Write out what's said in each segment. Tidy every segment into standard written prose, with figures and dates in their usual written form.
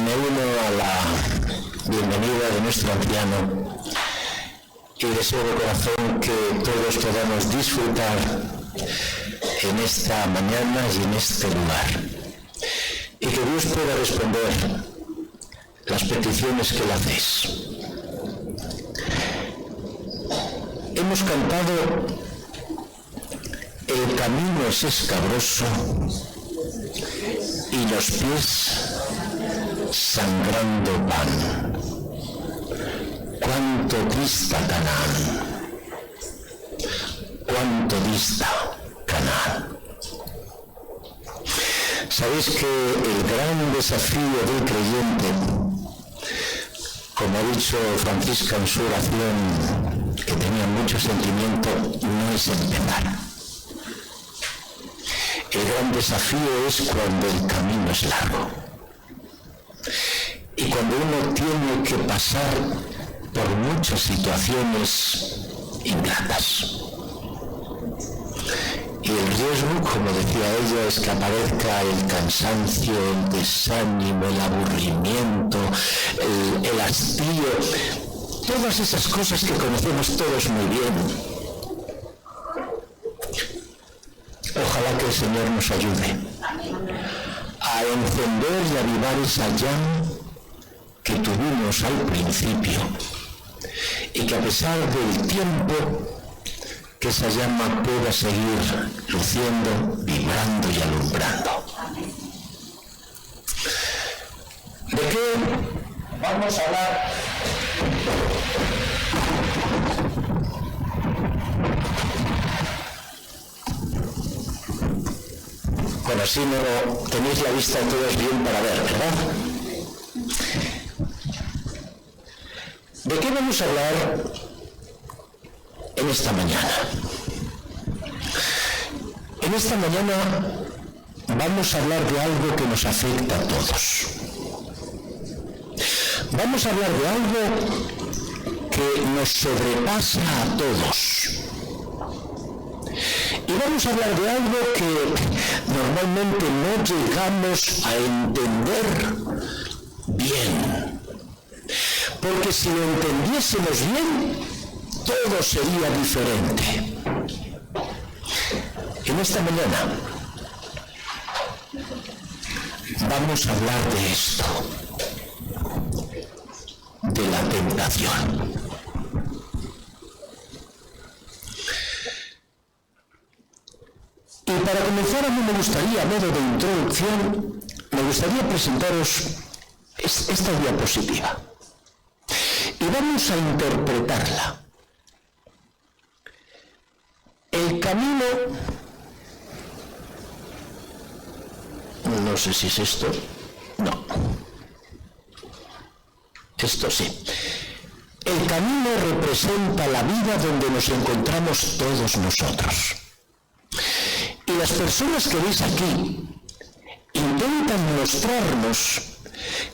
Me uno a la bienvenida de nuestro anciano y deseo de corazón que todos podamos disfrutar en esta mañana y en este lugar, y que Dios pueda responder las peticiones que le hacéis. Hemos cantado "El camino es escabroso y los pies sangrando van. Cuánto dista Canaán, cuánto dista Canaán". Sabéis que el gran desafío del creyente, como ha dicho Francisca en su oración, que tenía mucho sentimiento, no es empezar. El gran desafío es cuando el camino es largo y cuando uno tiene que pasar por muchas situaciones ingratas. Y el riesgo, como decía ella, es que aparezca el cansancio, el desánimo, el aburrimiento, el hastío, todas esas cosas que conocemos todos muy bien. Ojalá que el Señor nos ayude a encender y avivar esa llama que tuvimos al principio, y que a pesar del tiempo, que esa llama pueda seguir luciendo, vibrando y alumbrando. ¿De qué vamos a hablar? Bueno, así no tenéis la vista todos bien para ver, ¿verdad? ¿De qué vamos a hablar en esta mañana? En esta mañana vamos a hablar de algo que nos afecta a todos. Vamos a hablar de algo que nos sobrepasa a todos. Y vamos a hablar de algo que normalmente no llegamos a entender bien. Porque si lo entendiésemos bien, todo sería diferente. En esta mañana vamos a hablar de esto, de la tentación. Y para comenzar, a mí me gustaría, a modo de introducción, me gustaría presentaros esta diapositiva. Y vamos a interpretarla. El camino, no sé si es esto, no, esto sí. El camino representa la vida donde nos encontramos todos nosotros. Y las personas que veis aquí intentan mostrarnos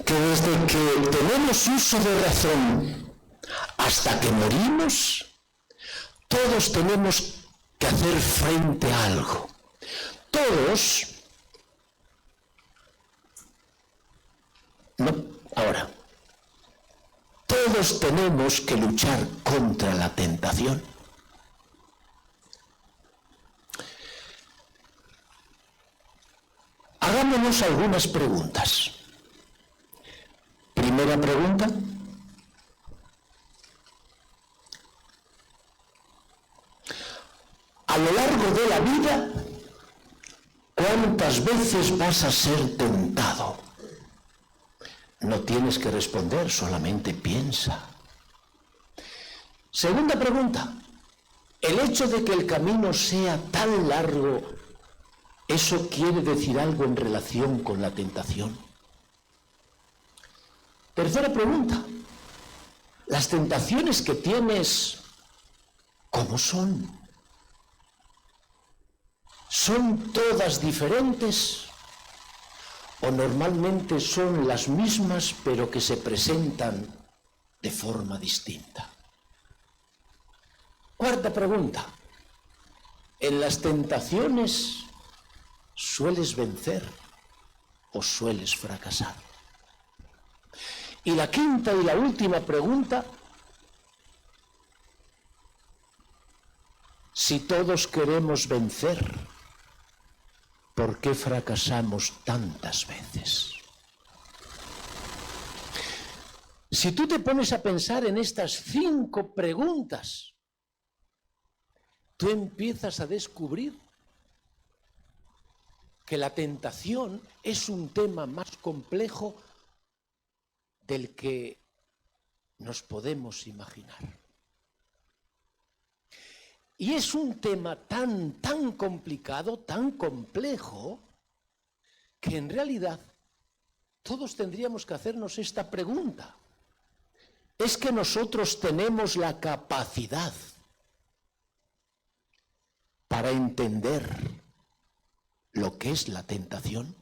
que desde que tenemos uso de razón hasta que morimos, todos tenemos que hacer frente a algo. Todos, no, ahora, todos tenemos que luchar contra la tentación. Hagámonos algunas preguntas. Primera pregunta. A lo largo de la vida, ¿cuántas veces vas a ser tentado? No tienes que responder, solamente piensa. Segunda pregunta. El hecho de que el camino sea tan largo, ¿eso quiere decir algo en relación con la tentación? Tercera pregunta. ¿Las tentaciones que tienes, cómo son? ¿Son todas diferentes? ¿O normalmente son las mismas, pero que se presentan de forma distinta? Cuarta pregunta. ¿En las tentaciones sueles vencer o sueles fracasar? Y la quinta y la última pregunta: si todos queremos vencer, ¿por qué fracasamos tantas veces? Si tú te pones a pensar en estas 5 preguntas, tú empiezas a descubrir que la tentación es un tema más complejo del que nos podemos imaginar. Y es un tema tan complicado, tan complejo, que en realidad todos tendríamos que hacernos esta pregunta. ¿Es que nosotros tenemos la capacidad para entender lo que es la tentación?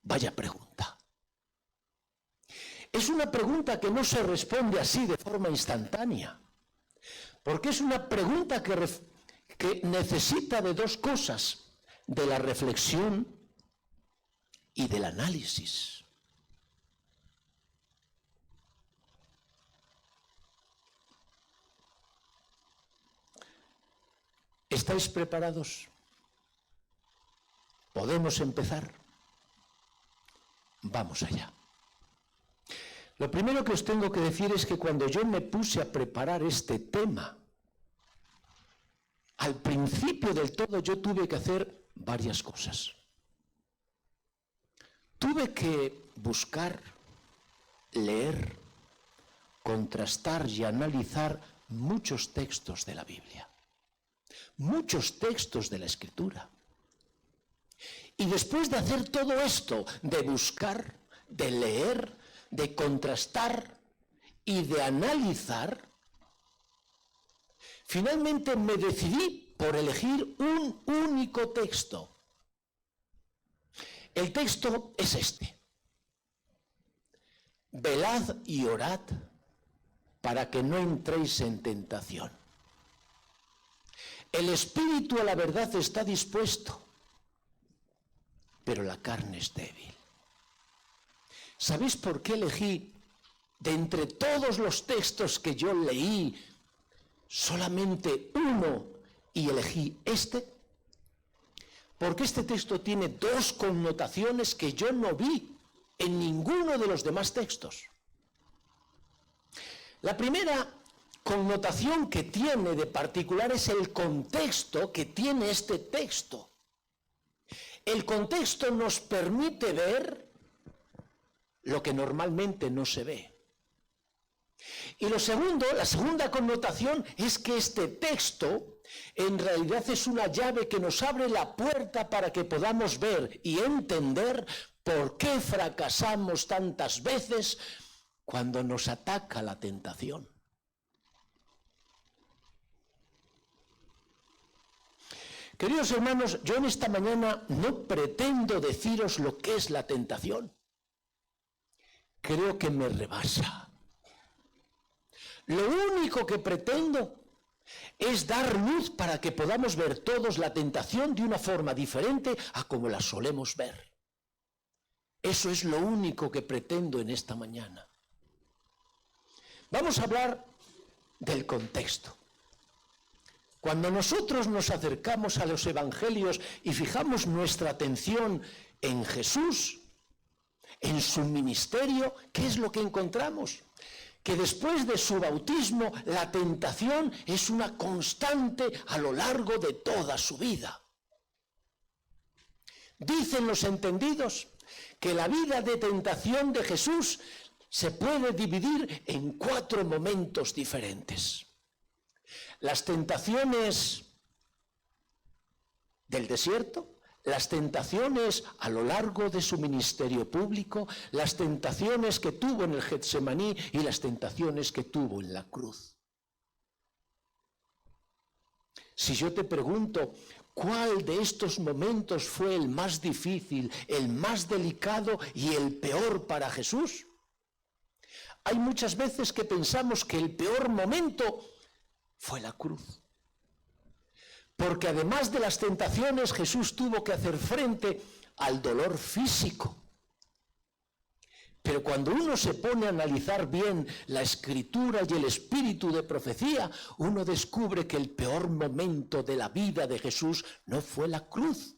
Vaya pregunta. Es una pregunta que no se responde así de forma instantánea, porque es una pregunta que necesita de 2 cosas: de la reflexión y del análisis. ¿Estáis preparados? ¿Podemos empezar? Vamos allá. Lo primero que os tengo que decir es que cuando yo me puse a preparar este tema, al principio del todo yo tuve que hacer varias cosas. Tuve que buscar, leer, contrastar y analizar muchos textos de la Biblia, muchos textos de la Escritura. Y después de hacer todo esto, de buscar, de leer, de contrastar y de analizar, finalmente me decidí por elegir un único texto. El texto es este: velad y orad para que no entréis en tentación. El espíritu a la verdad está dispuesto, pero la carne es débil. ¿Sabéis por qué elegí de entre todos los textos que yo leí solamente uno y elegí este? Porque este texto tiene 2 connotaciones que yo no vi en ninguno de los demás textos. La primera connotación que tiene de particular es el contexto que tiene este texto. El contexto nos permite ver lo que normalmente no se ve. Y la segunda connotación es que este texto en realidad es una llave que nos abre la puerta para que podamos ver y entender por qué fracasamos tantas veces cuando nos ataca la tentación. Queridos hermanos, yo en esta mañana no pretendo deciros lo que es la tentación. Creo que me rebasa. Lo único que pretendo es dar luz para que podamos ver todos la tentación de una forma diferente a como la solemos ver. Eso es lo único que pretendo en esta mañana. Vamos a hablar del contexto. Cuando nosotros nos acercamos a los evangelios y fijamos nuestra atención en Jesús, en su ministerio, ¿qué es lo que encontramos? Que después de su bautismo, la tentación es una constante a lo largo de toda su vida. Dicen los entendidos que la vida de tentación de Jesús se puede dividir en 4 momentos diferentes. Las tentaciones del desierto, las tentaciones a lo largo de su ministerio público, las tentaciones que tuvo en el Getsemaní y las tentaciones que tuvo en la cruz. Si yo te pregunto, ¿cuál de estos momentos fue el más difícil, el más delicado y el peor para Jesús? Hay muchas veces que pensamos que el peor momento fue la cruz. Porque además de las tentaciones, Jesús tuvo que hacer frente al dolor físico, Pero cuando uno se pone a analizar bien la escritura y el espíritu de profecía, uno descubre que el peor momento de la vida de Jesús no fue la cruz.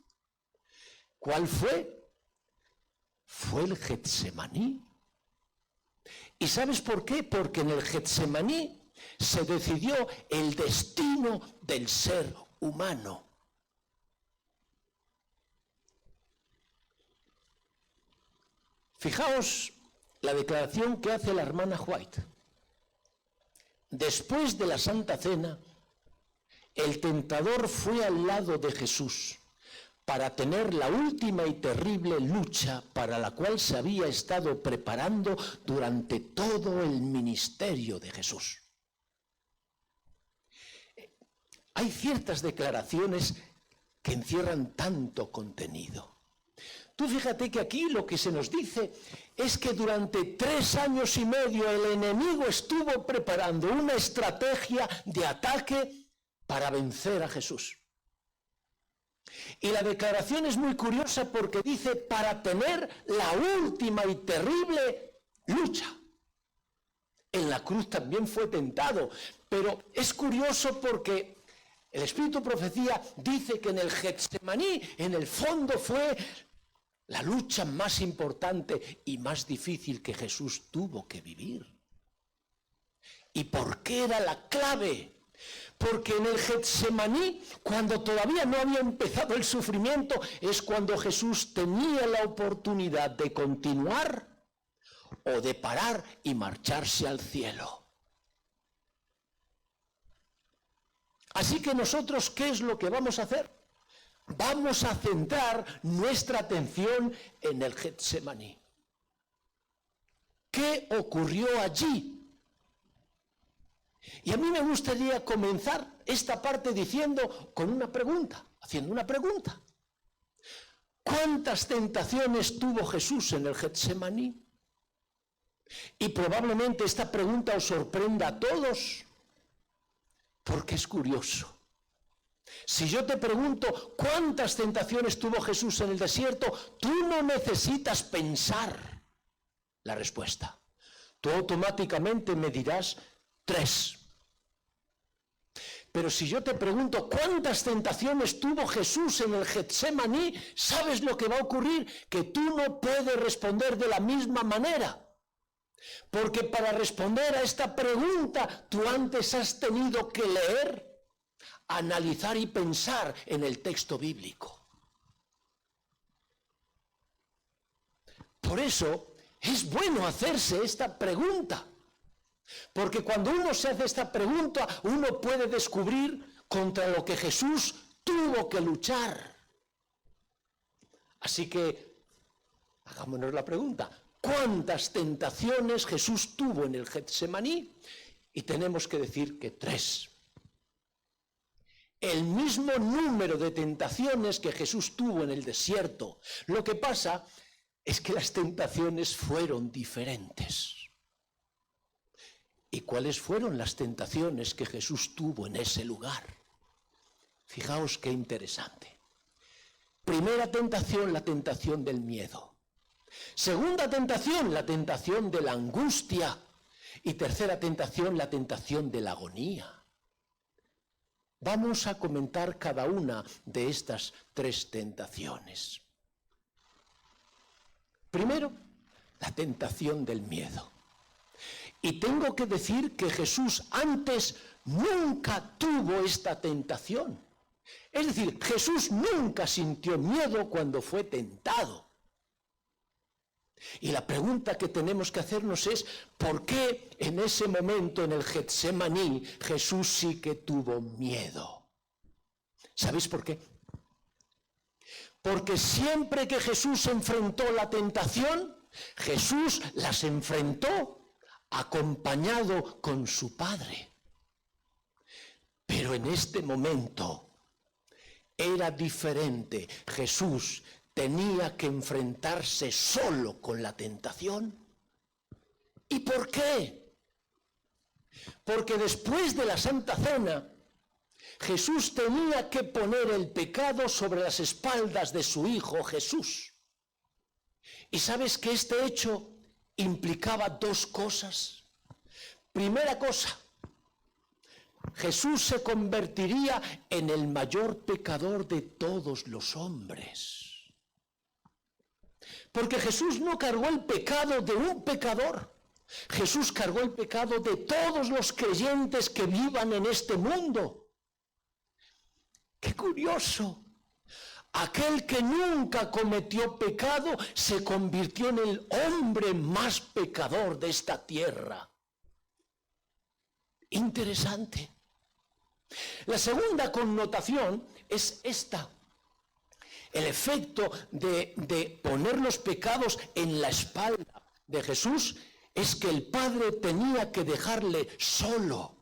¿Cuál fue? Fue el Getsemaní. ¿Y sabes por qué? Porque en el Getsemaní se decidió el destino del ser humano. Fijaos la declaración que hace la hermana White. Después de la Santa Cena, el tentador fue al lado de Jesús para tener la última y terrible lucha para la cual se había estado preparando durante todo el ministerio de Jesús. Hay ciertas declaraciones que encierran tanto contenido. Tú fíjate que aquí lo que se nos dice es que durante 3 años y medio el enemigo estuvo preparando una estrategia de ataque para vencer a Jesús. Y la declaración es muy curiosa porque dice para tener la última y terrible lucha. En la cruz también fue tentado, pero es curioso porque el Espíritu Profecía dice que en el Getsemaní, en el fondo fue la lucha más importante y más difícil que Jesús tuvo que vivir. ¿Y por qué era la clave? Porque en el Getsemaní, cuando todavía no había empezado el sufrimiento, es cuando Jesús tenía la oportunidad de continuar o de parar y marcharse al cielo. Así que nosotros, ¿qué es lo que vamos a hacer? Vamos a centrar nuestra atención en el Getsemaní. ¿Qué ocurrió allí? Y a mí me gustaría comenzar esta parte diciendo con una pregunta, haciendo una pregunta. ¿Cuántas tentaciones tuvo Jesús en el Getsemaní? Y probablemente esta pregunta os sorprenda a todos, porque es curioso. Si yo te pregunto cuántas tentaciones tuvo Jesús en el desierto, tú no necesitas pensar la respuesta. Tú automáticamente me dirás 3. Pero si yo te pregunto cuántas tentaciones tuvo Jesús en el Getsemaní, ¿sabes lo que va a ocurrir? Que tú no puedes responder de la misma manera. Porque para responder a esta pregunta, tú antes has tenido que leer, analizar y pensar en el texto bíblico. Por eso es bueno hacerse esta pregunta, porque cuando uno se hace esta pregunta, uno puede descubrir contra lo que Jesús tuvo que luchar. Así que, hagámonos la pregunta, ¿cuántas tentaciones Jesús tuvo en el Getsemaní? Y tenemos que decir que 3. El mismo número de tentaciones que Jesús tuvo en el desierto. Lo que pasa es que las tentaciones fueron diferentes. ¿Y cuáles fueron las tentaciones que Jesús tuvo en ese lugar? Fijaos qué interesante. Primera tentación, la tentación del miedo. Segunda tentación, la tentación de la angustia. Y tercera tentación, la tentación de la agonía. Vamos a comentar cada una de estas 3 tentaciones. Primero, la tentación del miedo. Y tengo que decir que Jesús antes nunca tuvo esta tentación. Es decir, Jesús nunca sintió miedo cuando fue tentado. Y la pregunta que tenemos que hacernos es, ¿por qué en ese momento en el Getsemaní Jesús sí que tuvo miedo? ¿Sabéis por qué? Porque siempre que Jesús enfrentó la tentación, Jesús las enfrentó acompañado con su Padre. Pero en este momento era diferente. Jesús tenía que enfrentarse solo con la tentación. ¿Y por qué? Porque después de la Santa Cena, Jesús tenía que poner el pecado sobre las espaldas de su Hijo Jesús. Y sabes que este hecho implicaba dos cosas. Primera cosa, Jesús se convertiría en el mayor pecador de todos los hombres. Porque Jesús no cargó el pecado de un pecador. Jesús cargó el pecado de todos los creyentes que vivan en este mundo. ¡Qué curioso! Aquel que nunca cometió pecado se convirtió en el hombre más pecador de esta tierra. Interesante. La segunda connotación es esta. El efecto de poner los pecados en la espalda de Jesús es que el Padre tenía que dejarle solo.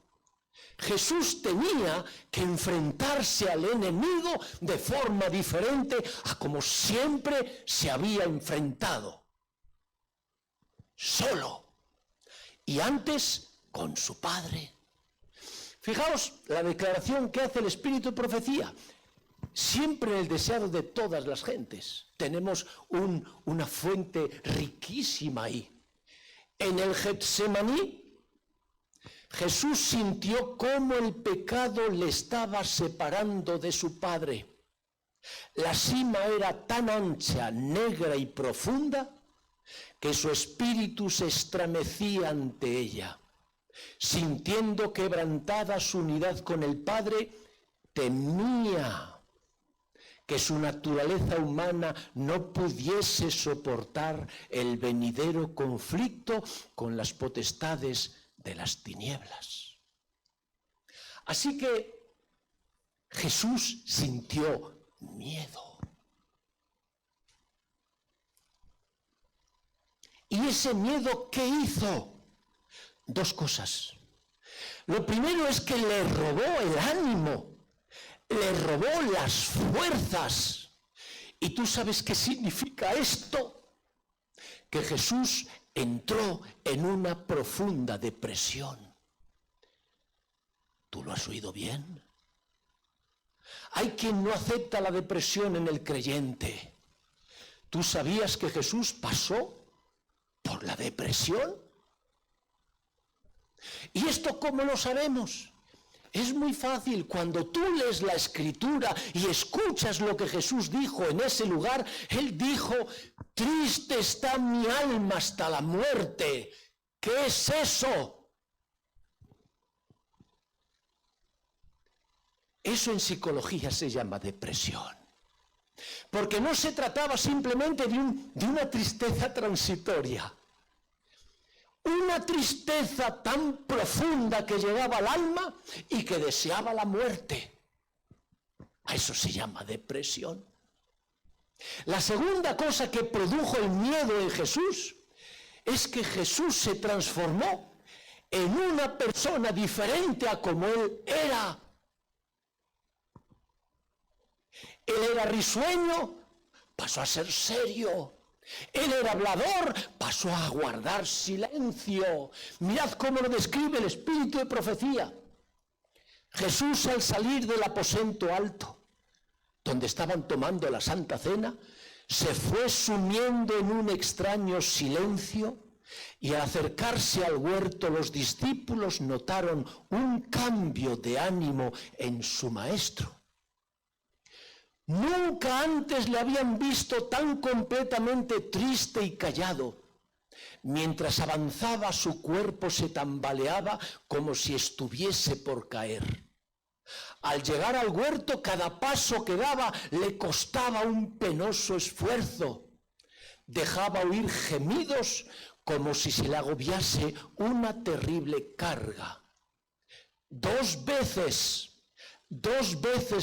Jesús tenía que enfrentarse al enemigo de forma diferente a como siempre se había enfrentado. Solo. Y antes con su Padre. Fijaos la declaración que hace el Espíritu de Profecía. Siempre el deseado de todas las gentes. Tenemos una fuente riquísima ahí. En el Getsemaní, Jesús sintió cómo el pecado le estaba separando de su Padre. La sima era tan ancha, negra y profunda que su espíritu se estremecía ante ella. Sintiendo quebrantada su unidad con el Padre, temía que su naturaleza humana no pudiese soportar el venidero conflicto con las potestades de las tinieblas. Así que Jesús sintió miedo. ¿Y ese miedo qué hizo? Dos cosas. Lo primero es que le robó el ánimo, le robó las fuerzas. ¿Y tú sabes qué significa esto? Que Jesús entró en una profunda depresión. ¿Tú lo has oído bien? Hay quien no acepta la depresión en el creyente. ¿Tú sabías que Jesús pasó por la depresión? ¿Y esto cómo lo sabemos? Es muy fácil. Cuando tú lees la Escritura y escuchas lo que Jesús dijo en ese lugar, Él dijo: triste está mi alma hasta la muerte. ¿Qué es eso? Eso en psicología se llama depresión. Porque no se trataba simplemente de una tristeza transitoria. Una tristeza tan profunda que llegaba al alma y que deseaba la muerte. A eso se llama depresión. La segunda cosa que produjo el miedo en Jesús es que Jesús se transformó en una persona diferente a como Él era. Él era risueño, pasó a ser serio. Él era hablador, pasó a guardar silencio. Mirad cómo lo describe el Espíritu de Profecía. Jesús, al salir del aposento alto, donde estaban tomando la Santa Cena, se fue sumiendo en un extraño silencio, y al acercarse al huerto los discípulos notaron un cambio de ánimo en su maestro. Nunca antes le habían visto tan completamente triste y callado. Mientras avanzaba, su cuerpo se tambaleaba como si estuviese por caer. Al llegar al huerto, cada paso que daba le costaba un penoso esfuerzo. Dejaba oír gemidos como si se le agobiase una terrible carga. Dos veces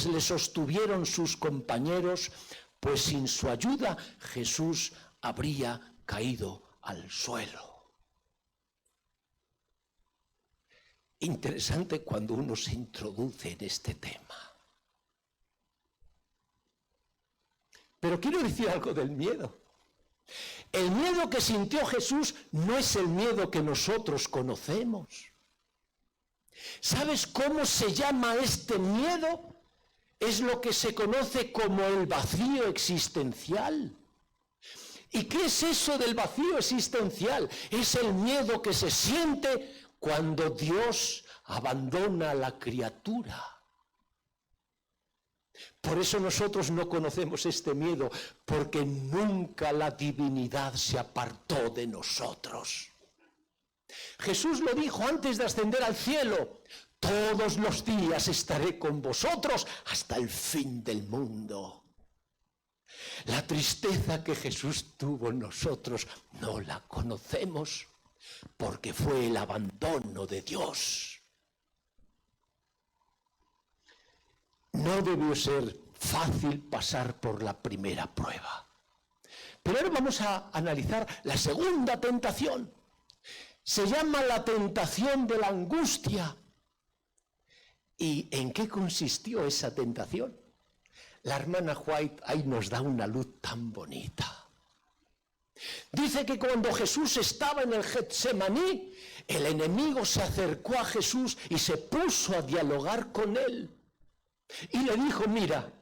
le sostuvieron sus compañeros, pues sin su ayuda Jesús habría caído al suelo. Interesante cuando uno se introduce en este tema. Pero quiero decir algo del miedo. El miedo que sintió Jesús no es el miedo que nosotros conocemos. ¿Sabes cómo se llama este miedo? Es lo que se conoce como el vacío existencial. ¿Y qué es eso del vacío existencial? Es el miedo que se siente cuando Dios abandona a la criatura. Por eso nosotros no conocemos este miedo, porque nunca la divinidad se apartó de nosotros. Jesús lo dijo antes de ascender al cielo: todos los días estaré con vosotros hasta el fin del mundo. La tristeza que Jesús tuvo en nosotros no la conocemos, porque fue el abandono de Dios. No debió ser fácil pasar por la primera prueba. Pero ahora vamos a analizar la segunda tentación. Se llama la tentación de la angustia. ¿Y en qué consistió esa tentación? La hermana White ahí nos da una luz tan bonita. Dice que cuando Jesús estaba en el Getsemaní, el enemigo se acercó a Jesús y se puso a dialogar con él. Y le dijo: mira,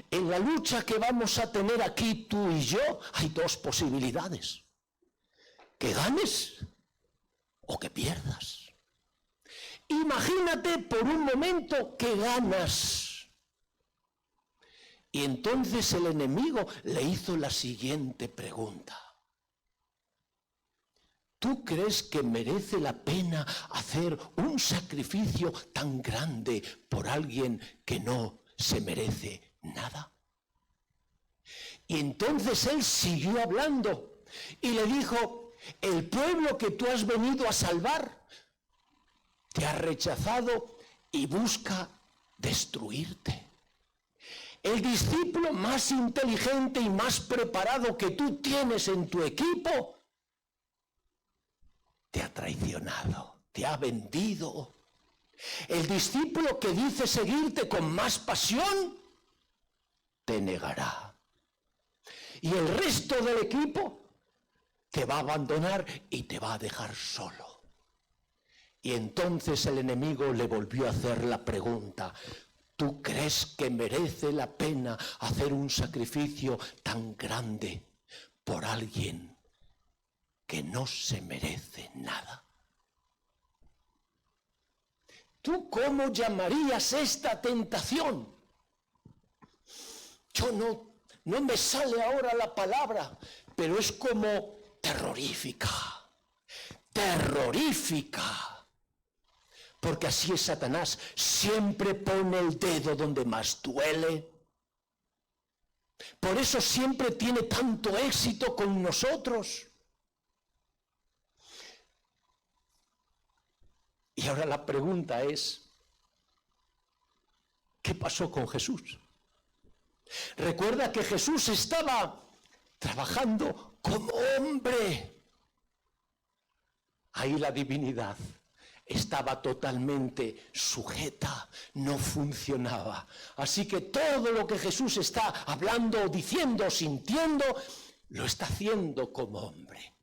en la lucha que vamos a tener aquí tú y yo, hay dos posibilidades: que ganes o que pierdas. Imagínate por un momento que ganas. Y entonces el enemigo le hizo la siguiente pregunta: ¿tú crees que merece la pena hacer un sacrificio tan grande por alguien que no se merece nada? Y entonces él siguió hablando y le dijo: el pueblo que tú has venido a salvar te ha rechazado y busca destruirte. El discípulo más inteligente y más preparado que tú tienes en tu equipo te ha traicionado, te ha vendido. El discípulo que dice seguirte con más pasión te negará. Y el resto del equipo te va a abandonar y te va a dejar solo. Y entonces el enemigo le volvió a hacer la pregunta: ¿tú crees que merece la pena hacer un sacrificio tan grande por alguien que no se merece nada? ¿Tú cómo llamarías esta tentación? Yo no me sale ahora la palabra, pero es como terrorífica. Terrorífica. Porque así es Satanás, siempre pone el dedo donde más duele. Por eso siempre tiene tanto éxito con nosotros. Y ahora la pregunta es: ¿qué pasó con Jesús? Recuerda que Jesús estaba trabajando como hombre. Ahí la divinidad estaba totalmente sujeta, no funcionaba. Así que todo lo que Jesús está hablando, diciendo, sintiendo, lo está haciendo como hombre.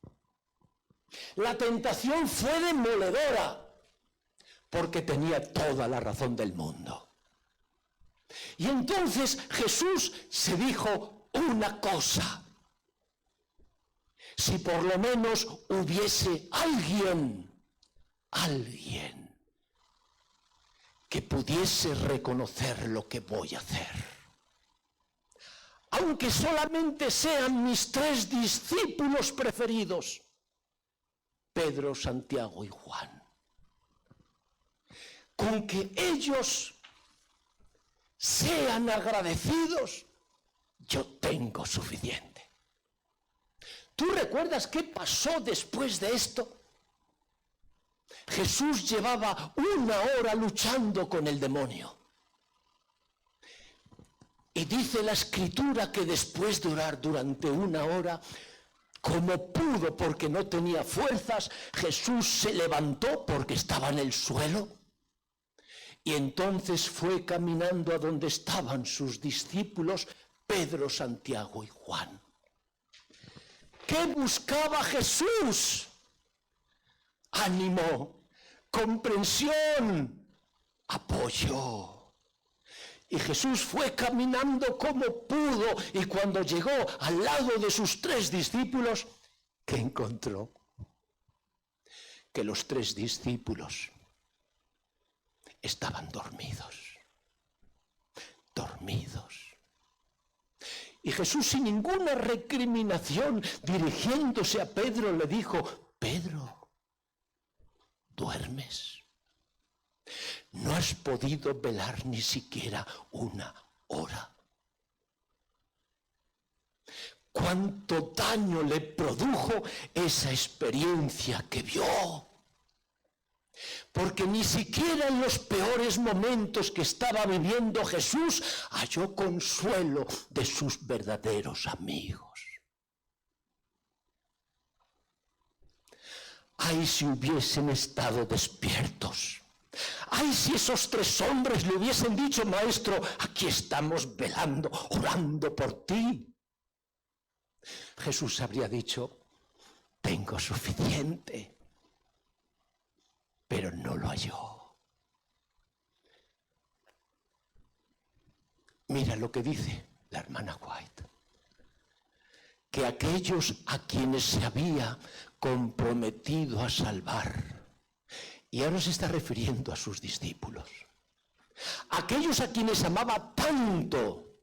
La tentación fue demoledora, porque tenía toda la razón del mundo. Y entonces Jesús se dijo una cosa: si por lo menos hubiese alguien que pudiese reconocer lo que voy a hacer, aunque solamente sean mis 3 discípulos preferidos, Pedro, Santiago y Juan, con que ellos sean agradecidos, yo tengo suficiente. ¿Tú recuerdas qué pasó después de esto? Jesús llevaba 1 hora luchando con el demonio. Y dice la Escritura que después de orar durante 1 hora, como pudo porque no tenía fuerzas, Jesús se levantó porque estaba en el suelo. Y entonces fue caminando a donde estaban sus discípulos, Pedro, Santiago y Juan. ¿Qué buscaba Jesús? Ánimo, comprensión, apoyo. Y Jesús fue caminando como pudo, y cuando llegó al lado de sus 3 discípulos, ¿qué encontró? Que los 3 discípulos estaban dormidos. Y Jesús, sin ninguna recriminación, dirigiéndose a Pedro, le dijo: Pedro, ¿duermes? ¿No has podido velar ni siquiera 1 hora? ¿Cuánto daño le produjo esa experiencia que vio? Porque ni siquiera en los peores momentos que estaba viviendo Jesús halló consuelo de sus verdaderos amigos. ¡Ay, si hubiesen estado despiertos! ¡Ay, si esos 3 hombres le hubiesen dicho: Maestro, aquí estamos velando, orando por ti! Jesús habría dicho: tengo suficiente. Pero no lo halló. Mira lo que dice la hermana White: que aquellos a quienes se había comprometido a salvar, y ahora se está refiriendo a sus discípulos, aquellos a quienes amaba tanto,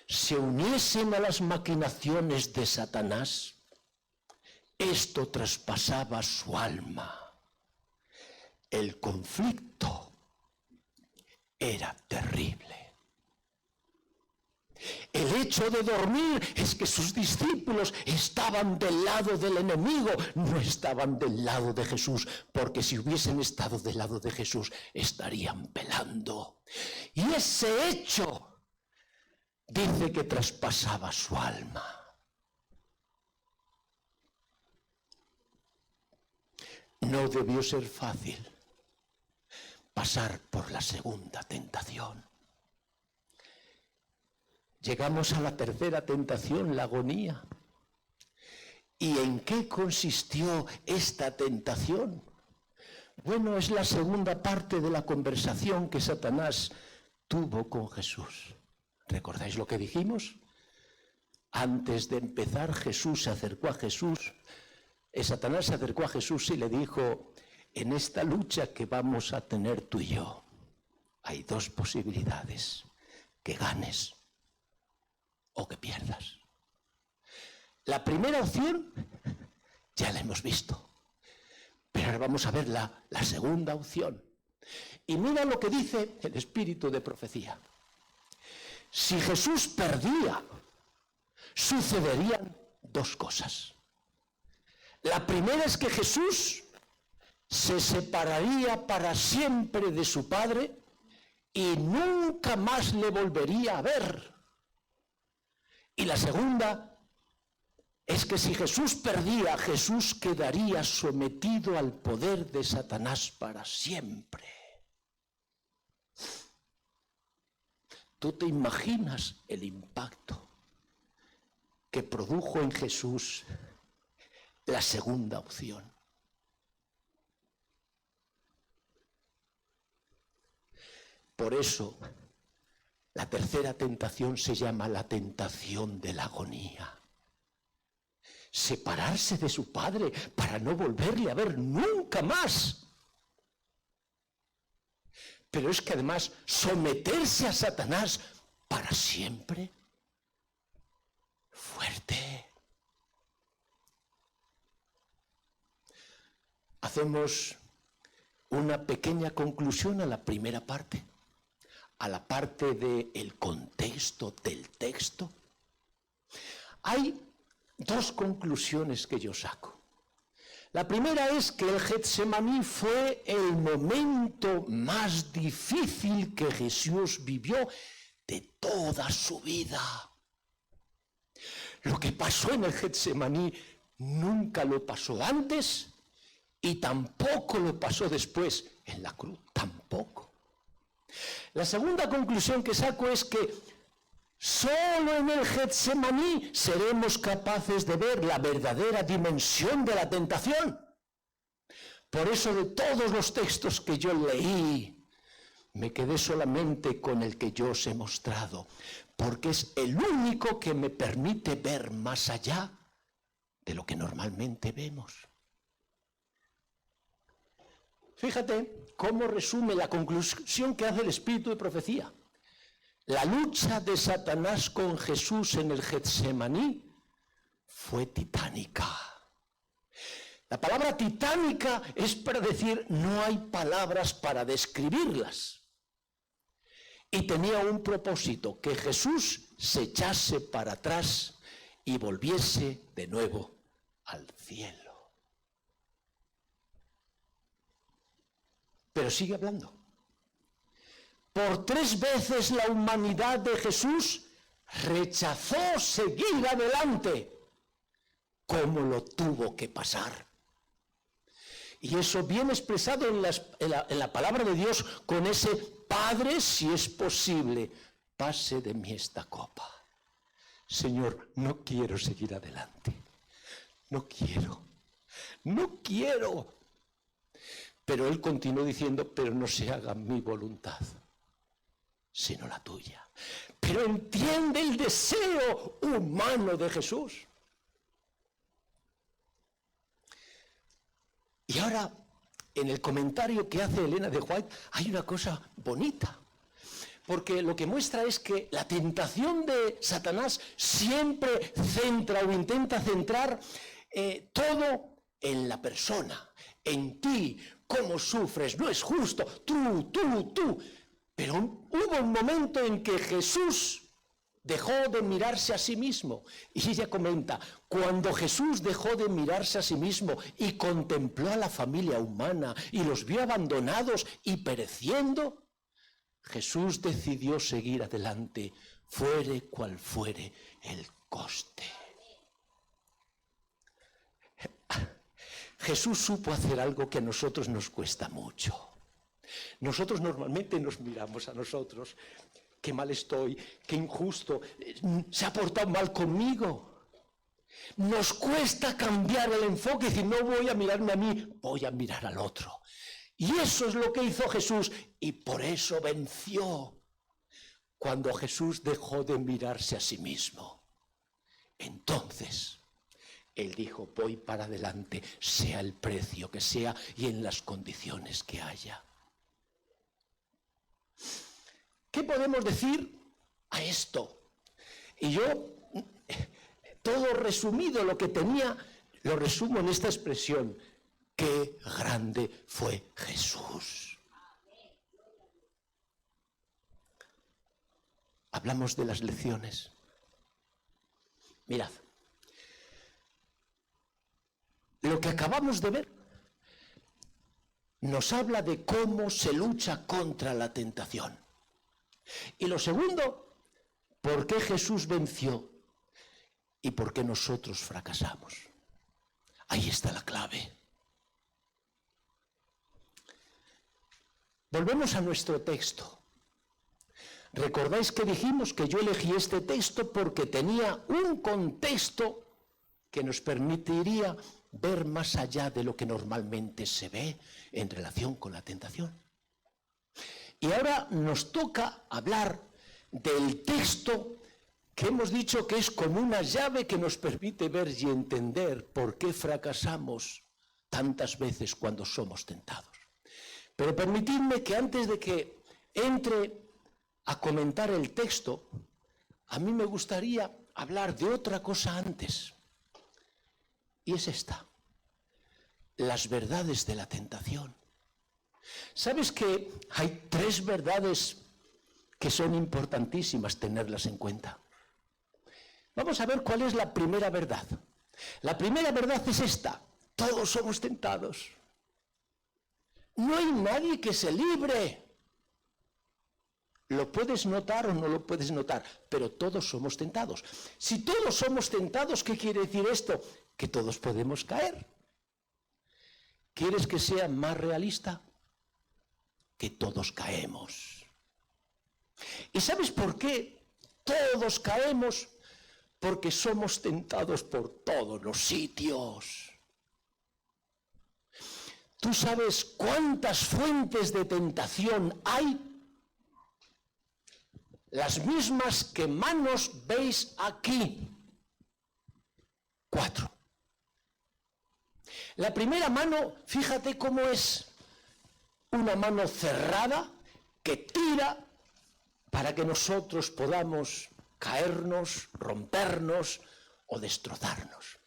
se uniesen a las maquinaciones de Satanás, esto traspasaba su alma. El conflicto era terrible. El hecho de dormir es que sus discípulos estaban del lado del enemigo, no estaban del lado de Jesús, porque si hubiesen estado del lado de Jesús estarían velando. Y ese hecho dice que traspasaba su alma. No debió ser fácil pasar por la segunda tentación. Llegamos a la tercera tentación, la agonía. ¿Y en qué consistió esta tentación? Bueno, es la segunda parte de la conversación que Satanás tuvo con Jesús. ¿Recordáis lo que dijimos? Antes de empezar, Jesús se acercó a Jesús. Satanás se acercó a Jesús y le dijo: en esta lucha que vamos a tener tú y yo, hay 2 posibilidades: que ganes o que pierdas. La primera opción ya la hemos visto, pero ahora vamos a ver la segunda opción. Y mira lo que dice el espíritu de profecía. Si Jesús perdía, sucederían 2 cosas. La primera es que Jesús se separaría para siempre de su Padre y nunca más le volvería a ver. Y la segunda es que si Jesús perdía, Jesús quedaría sometido al poder de Satanás para siempre. ¿Tú te imaginas el impacto que produjo en Jesús la segunda opción? Por eso, la tercera tentación se llama la tentación de la agonía. Separarse de su Padre para no volverle a ver nunca más. Pero es que además someterse a Satanás para siempre. Fuerte. Hacemos una pequeña conclusión a la primera parte, a la parte del contexto del texto. Hay 2 conclusiones que yo saco. La primera es que el Getsemaní fue el momento más difícil que Jesús vivió de toda su vida. Lo que pasó en el Getsemaní nunca lo pasó antes y tampoco lo pasó después en la cruz, tampoco. La segunda conclusión que saco es que solo en el Getsemaní seremos capaces de ver la verdadera dimensión de la tentación. Por eso, de todos los textos que yo leí, me quedé solamente con el que yo os he mostrado, porque es el único que me permite ver más allá de lo que normalmente vemos. Fíjate cómo resume la conclusión que hace el espíritu de profecía. La lucha de Satanás con Jesús en el Getsemaní fue titánica. La palabra titánica es para decir, no hay palabras para describirlas. Y tenía un propósito, que Jesús se echase para atrás y volviese de nuevo al cielo. Pero sigue hablando. Por 3 veces la humanidad de Jesús rechazó seguir adelante, como lo tuvo que pasar. Y eso viene expresado en la palabra de Dios con ese: Padre, si es posible, pase de mí esta copa. Señor, no quiero seguir adelante. No quiero. Pero él continuó diciendo: pero no se haga mi voluntad, sino la tuya. Pero entiende el deseo humano de Jesús. Y ahora, en el comentario que hace Elena de White, hay una cosa bonita. Porque lo que muestra es que la tentación de Satanás siempre centra o intenta centrar todo en la persona, en ti, cómo sufres, no es justo, tú. Pero hubo un momento en que Jesús dejó de mirarse a sí mismo. Y ella comenta, cuando Jesús dejó de mirarse a sí mismo y contempló a la familia humana y los vio abandonados y pereciendo, Jesús decidió seguir adelante, fuere cual fuere el coste. Jesús supo hacer algo que a nosotros nos cuesta mucho. Nosotros normalmente nos miramos a nosotros. Qué mal estoy, qué injusto, se ha portado mal conmigo. Nos cuesta cambiar el enfoque y decir, no voy a mirarme a mí, voy a mirar al otro. Y eso es lo que hizo Jesús, y por eso venció. Cuando Jesús dejó de mirarse a sí mismo, entonces él dijo, voy para adelante, sea el precio que sea y en las condiciones que haya. ¿Qué podemos decir a esto? Y yo, todo resumido lo que tenía, lo resumo en esta expresión: qué grande fue Jesús. Hablamos de las lecciones. Mirad, lo que acabamos de ver nos habla de cómo se lucha contra la tentación. Y lo segundo, ¿por qué Jesús venció y por qué nosotros fracasamos? Ahí está la clave. Volvemos a nuestro texto. ¿Recordáis que dijimos que yo elegí este texto porque tenía un contexto que nos permitiría ver más allá de lo que normalmente se ve en relación con la tentación? Y ahora nos toca hablar del texto que hemos dicho que es como una llave que nos permite ver y entender por qué fracasamos tantas veces cuando somos tentados. Pero permitidme que antes de que entre a comentar el texto, a mí me gustaría hablar de otra cosa antes. Y es esta: las verdades de la tentación. ¿Sabes que hay 3 verdades que son importantísimas tenerlas en cuenta? Vamos a ver cuál es la primera verdad. La primera verdad es esta: todos somos tentados. No hay nadie que se libre. Lo puedes notar o no lo puedes notar, pero todos somos tentados. Si todos somos tentados, ¿qué quiere decir esto? Que todos podemos caer. ¿Quieres que sea más realista? Que todos caemos. ¿Y sabes por qué todos caemos? Porque somos tentados por todos los sitios. ¿Tú sabes cuántas fuentes de tentación hay las mismas que manos veis aquí. 4. La primera mano, fíjate cómo es una mano cerrada que tira para que nosotros podamos caernos, rompernos o destrozarnos.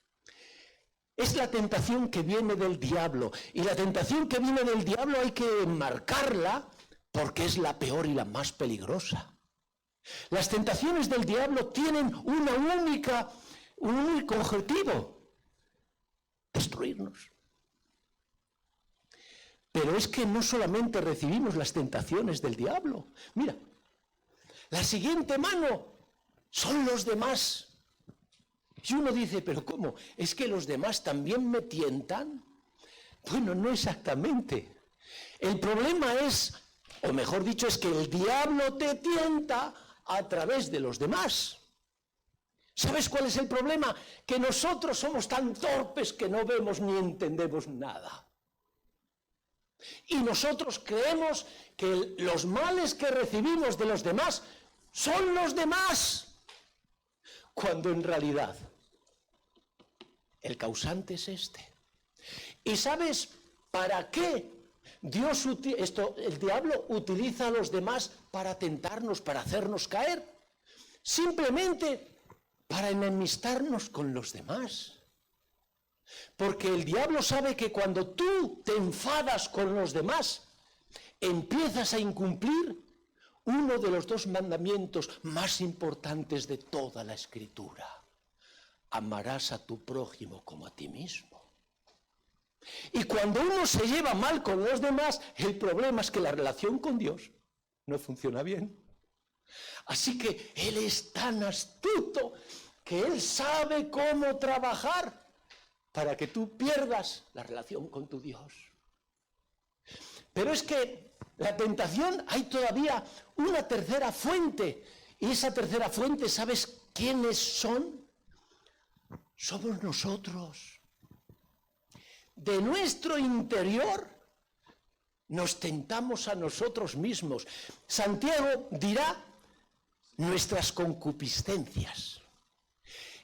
Es la tentación que viene del diablo, y la tentación que viene del diablo hay que enmarcarla porque es la peor y la más peligrosa. Las tentaciones del diablo tienen un único objetivo: destruirnos. Pero es que no solamente recibimos las tentaciones del diablo. Mira, la siguiente mano son los demás. Y uno dice, ¿pero cómo? ¿Es que los demás también me tientan? Bueno, no exactamente. El problema es, o mejor dicho, es que el diablo te tienta a través de los demás. ¿Sabes cuál es el problema? Que nosotros somos tan torpes que no vemos ni entendemos nada. Y nosotros creemos que los males que recibimos de los demás son los demás, cuando en realidad el causante es este. ¿Y sabes para qué el diablo utiliza a los demás para tentarnos, para hacernos caer? Simplemente para enemistarnos con los demás. Porque el diablo sabe que cuando tú te enfadas con los demás, empiezas a incumplir uno de los 2 mandamientos más importantes de toda la Escritura: amarás a tu prójimo como a ti mismo. Y cuando uno se lleva mal con los demás, el problema es que la relación con Dios no funciona bien. Así que Él es tan astuto que Él sabe cómo trabajar para que tú pierdas la relación con tu Dios. Pero es que la tentación, hay todavía una tercera fuente. Y esa tercera fuente, ¿sabes quiénes son? Somos nosotros. De nuestro interior nos tentamos a nosotros mismos. Santiago dirá nuestras concupiscencias.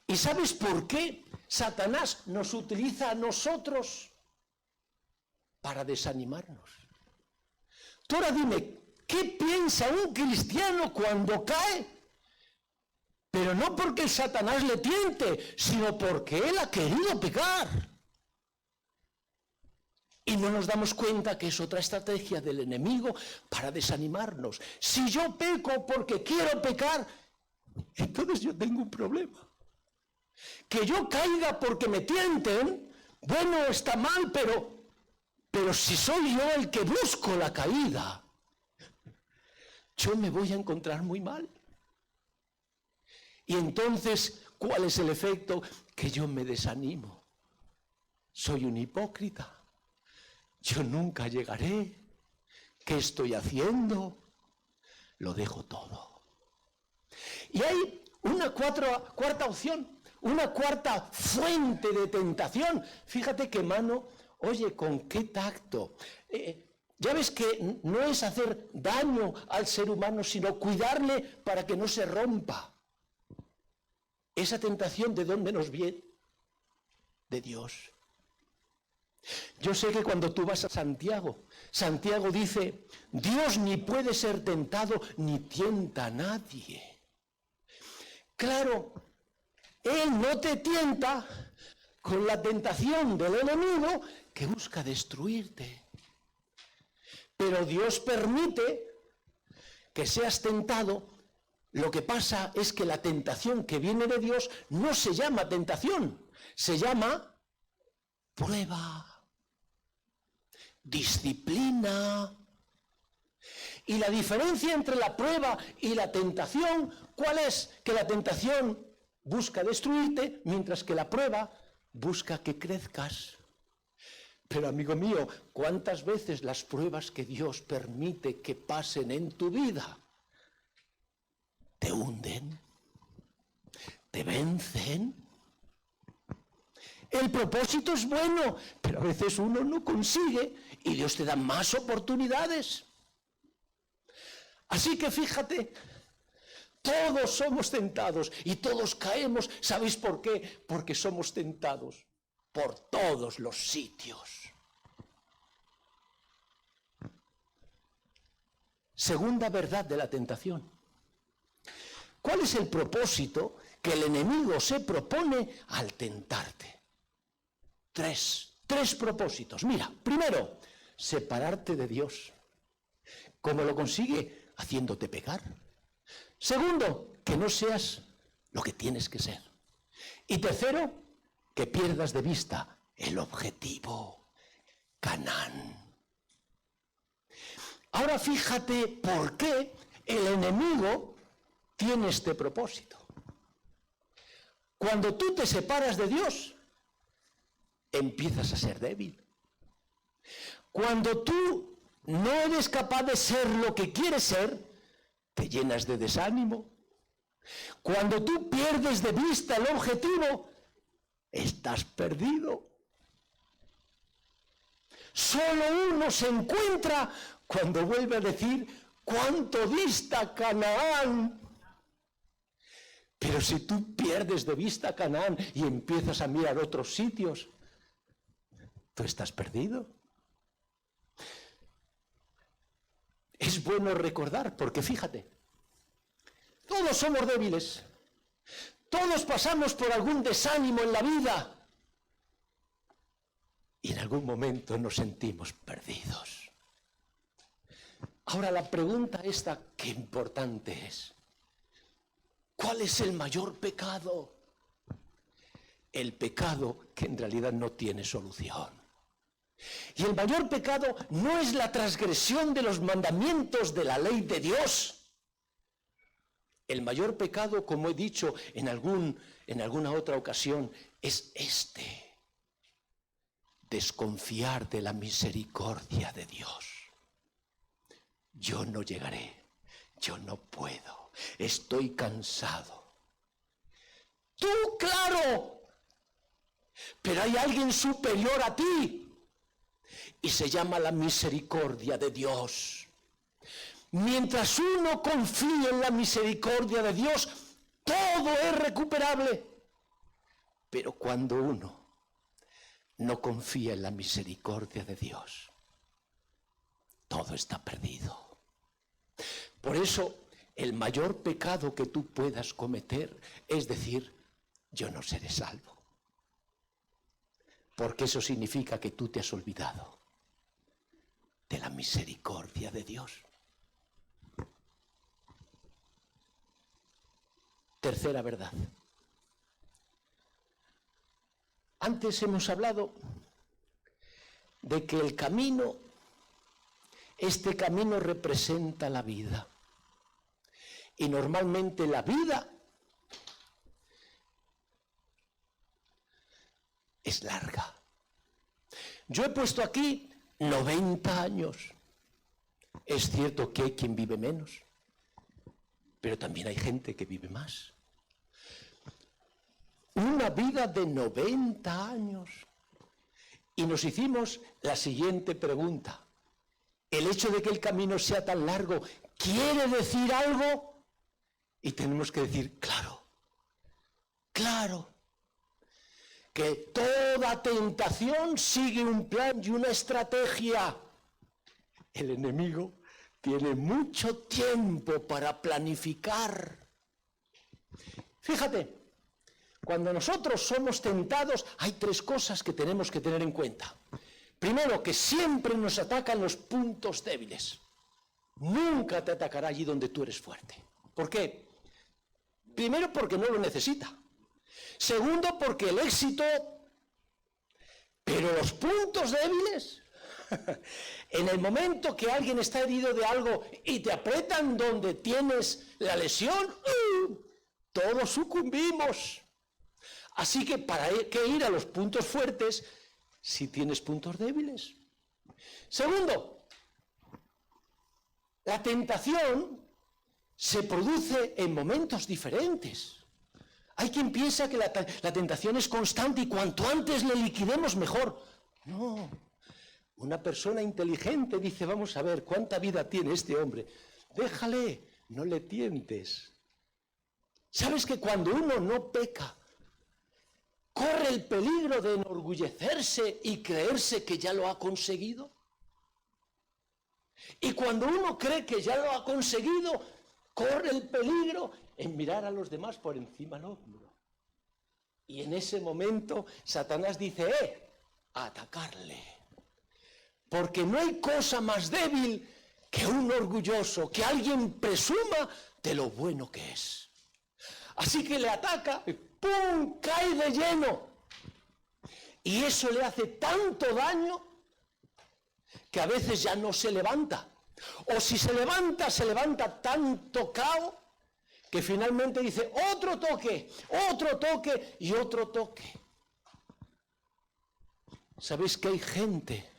¿Y sabes por qué Satanás nos utiliza a nosotros? Para desanimarnos. Tú ahora dime, ¿qué piensa un cristiano cuando cae? Pero no porque el Satanás le tiente, sino porque él ha querido pecar. Y no nos damos cuenta que es otra estrategia del enemigo para desanimarnos. Si yo peco porque quiero pecar, entonces yo tengo un problema. Que yo caiga porque me tienten, bueno, está mal, pero si soy yo el que busco la caída, yo me voy a encontrar muy mal. Y entonces, ¿cuál es el efecto? Que yo me desanimo. Soy un hipócrita. Yo nunca llegaré. ¿Qué estoy haciendo? Lo dejo todo. Y hay una cuarta opción, una cuarta fuente de tentación. Fíjate qué mano, oye, con qué tacto. Ya ves que no es hacer daño al ser humano, sino cuidarle para que no se rompa. Esa tentación, ¿de dónde nos viene? De Dios. Yo sé que cuando tú vas a Santiago, Santiago dice, Dios ni puede ser tentado ni tienta a nadie. Claro, Él no te tienta con la tentación del enemigo que busca destruirte. Pero Dios permite que seas tentado. Lo que pasa es que la tentación que viene de Dios no se llama tentación, se llama prueba, disciplina. Y la diferencia entre la prueba y la tentación, ¿cuál es? Que la tentación busca destruirte, mientras que la prueba busca que crezcas. Pero amigo mío, ¿cuántas veces las pruebas que Dios permite que pasen en tu vida te hunden, te vencen? El propósito es bueno, pero a veces uno no consigue y Dios te da más oportunidades. Así que fíjate, Todos somos tentados y todos caemos. ¿Sabéis por qué? Porque somos tentados por todos los sitios. Segunda verdad de la tentación. ¿Cuál es el propósito que el enemigo se propone al tentarte? Tres propósitos. Mira, primero, separarte de Dios. ¿Cómo lo consigue? Haciéndote pecar. Segundo, que no seas lo que tienes que ser. Y tercero, que pierdas de vista el objetivo, Canaán. Ahora fíjate por qué el enemigo tiene este propósito. Cuando tú te separas de Dios, empiezas a ser débil. Cuando tú no eres capaz de ser lo que quieres ser, te llenas de desánimo. Cuando tú pierdes de vista el objetivo, estás perdido. Solo uno se encuentra cuando vuelve a decir, ¿cuánto dista Canaán? Pero si tú pierdes de vista Canaán y empiezas a mirar otros sitios, tú estás perdido. Es bueno recordar, porque fíjate, todos somos débiles, todos pasamos por algún desánimo en la vida y en algún momento nos sentimos perdidos. Ahora la pregunta esta, qué importante es. ¿Cuál es el mayor pecado? El pecado que en realidad no tiene solución. Y el mayor pecado no es la transgresión de los mandamientos de la ley de Dios. El mayor pecado, como he dicho en alguna otra ocasión, es este: desconfiar de la misericordia de Dios. Yo no llegaré, yo no puedo, estoy cansado. Tú, claro, pero hay alguien superior a ti. Y se llama la misericordia de Dios. Mientras uno confía en la misericordia de Dios, todo es recuperable. Pero cuando uno no confía en la misericordia de Dios, todo está perdido. Por eso, el mayor pecado que tú puedas cometer es decir, yo no seré salvo. Porque eso significa que tú te has olvidado de la misericordia de Dios. Tercera verdad. Antes hemos hablado de que el camino, este camino representa la vida. Y normalmente la vida es larga. Yo he puesto aquí 90 años. Es cierto que hay quien vive menos, pero también hay gente que vive más. Una vida de 90 años. Y nos hicimos la siguiente pregunta. ¿El hecho de que el camino sea tan largo quiere decir algo? Y tenemos que decir, claro, claro. Que toda tentación sigue un plan y una estrategia. El enemigo tiene mucho tiempo para planificar. Fíjate, cuando nosotros somos tentados, hay tres cosas que tenemos que tener en cuenta. Primero, que siempre nos atacan los puntos débiles. Nunca te atacará allí donde tú eres fuerte. ¿Por qué? Primero, porque no lo necesita. Segundo, porque el éxito, pero los puntos débiles, en el momento que alguien está herido de algo y te aprietan donde tienes la lesión, todos sucumbimos. Así que ¿para qué ir a los puntos fuertes si tienes puntos débiles? Segundo, la tentación se produce en momentos diferentes. Hay quien piensa que la tentación es constante y cuanto antes le liquidemos mejor. No, una persona inteligente dice, vamos a ver, ¿cuánta vida tiene este hombre? Déjale, no le tientes. ¿Sabes que cuando uno no peca, corre el peligro de enorgullecerse y creerse que ya lo ha conseguido? Y cuando uno cree que ya lo ha conseguido, corre el peligro en mirar a los demás por encima del hombro. Y en ese momento Satanás dice, a atacarle. Porque no hay cosa más débil que un orgulloso, que alguien presuma de lo bueno que es. Así que le ataca, y ¡pum!, cae de lleno. Y eso le hace tanto daño que a veces ya no se levanta. O si se levanta tan tocado que finalmente dice, otro toque y otro toque. ¿Sabéis que hay gente